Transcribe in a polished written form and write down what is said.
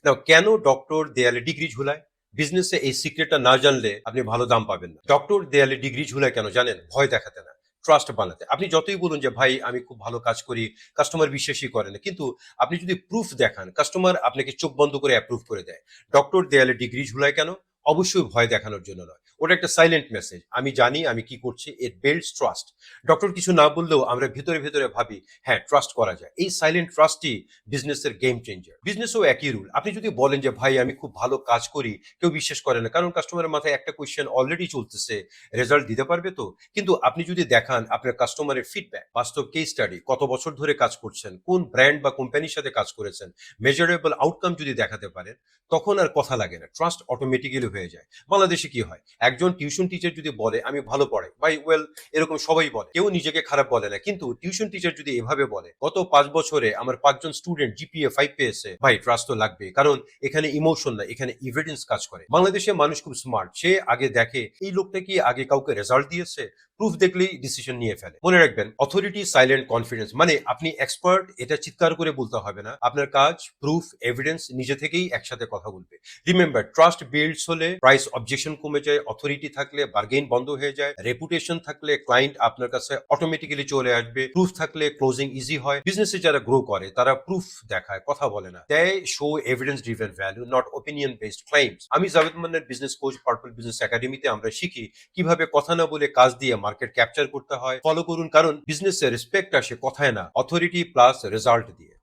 নাও কেন ডক্টর দেয়ালে ডিগ্রি ঝুলায়? বিজনেসে এই সিক্রেটটা না জানলে আপনি ভালো দাম পাবেন না। ডক্টর দেয়ালে ডিগ্রি ঝুলায় কেন জানেন? ভয় দেখাতে না, ট্রাস্ট বানাতে। আপনি যতই বলুন যে ভাই আমি খুব ভালো কাজ করি, কাস্টমার বিশ্বাসই করে না, কিন্তু আপনি যদি প্রুফ দেখান, কাস্টমার আপনাকে চোখ বন্ধ করে অ্যাপ্রুভ করে দেয়। ডক্টর দেয়ালে ডিগ্রি ঝুলায় কেন? অবশ্যই ভয় দেখানোর জন্য নয়, ওটা একটা সাইলেন্ট মেসেজ, আমি জানি আমি কি করছি। ইট বিল্ডস ট্রাস্ট। ডক্টর কিছু না বললেও আমরা ভিতরে ভিতরে ভাবি হ্যাঁ ট্রাস্ট করা যায়। এই সাইলেন্ট ট্রাস্টই বিজনেসের গেম চেঞ্জার। বিজনেসও একই রুল। আপনি যদি বলেন যে ভাই আমি খুব ভালো কাজ করি, কেউ বিশ্বাস করে না, কারণ কাস্টমারের মাথায় একটা কোয়েশ্চেন অলরেডি চলতেছে, রেজাল্ট দিতে পারবে তো? কিন্তু আপনি যদি দেখান আপনার কাস্টমারের ফিডব্যাক, বাস্তব কেস স্টাডি, কত বছর ধরে কাজ করছেন, কোন ব্র্যান্ড বা কোম্পানির সাথে কাজ করেছেন, মেজারেবল আউটকাম যদি দেখাতে পারেন, তখন আর কথা লাগে না, ট্রাস্ট অটোমেটিক্যালি হয়ে যায়। বাংলাদেশে কি হয়, একজন টিউশন টিচার যদি বলে আমি ভালো পড়াই, ভাই ওয়েল, এরকম সবাই বলে, কেউ নিজেকে খারাপ বলে না। কিন্তু টিউশন টিচার যদি এভাবে বলে গত 5 বছরে আমার 5 জন স্টুডেন্ট জিপিএ 5 পেয়েছে, ভাই ট্রাস্ট তো লাগবে, কারণ এখানে ইমোশন না, এখানে এভিডেন্স কাজ করে। বাংলাদেশে মানুষ খুব স্মার্ট, সে আগে দেখে এই লোকটা কি আগে কাউকে রেজাল্ট দিয়েছে, প্রুফ দেখলেই ডিসিশন নিয়ে ফেলে। মনে রাখবেন, অথরিটি সাইলেন্ট কনফিডেন্স, মানে আপনি এক্সপার্ট এটা চিৎকার করে বলতে হবে না, আপনার কাজ, প্রুফ, এভিডেন্স নিজে থেকেই একসাথে কথা বলবে। রিমেম্বার, ট্রাস্ট বিল্ডস হলে প্রাইস অবজেকশন কমে যায়, অথরিটি থাকলে বার্গেইন বন্ধ হয়ে যায়, রেপুটেশন থাকলে ক্লায়েন্ট আপনার কাছে অটোমেটিক্যালি চলে আসবে, প্রুফ থাকলে ক্লোজিং ইজি হয়। বিজনেসে যারা গ্রো করে তারা প্রুফ দেখায়, কথা বলে না। They show evidence driven value, not opinion based claims. আমি জাভেদ মান্নার বিজনেস কোচ পার্পল বিজনেস একাডেমিতে আমরা শিখি কিভাবে কথা না বলে কাজ দিয়ে মার্কেট ক্যাপচার করতে হয়। ফলো করুন, কারণ বিজনেসে রেসপেক্ট আসে কথায় না, অথরিটি প্লাস রেজাল্ট দিয়ে।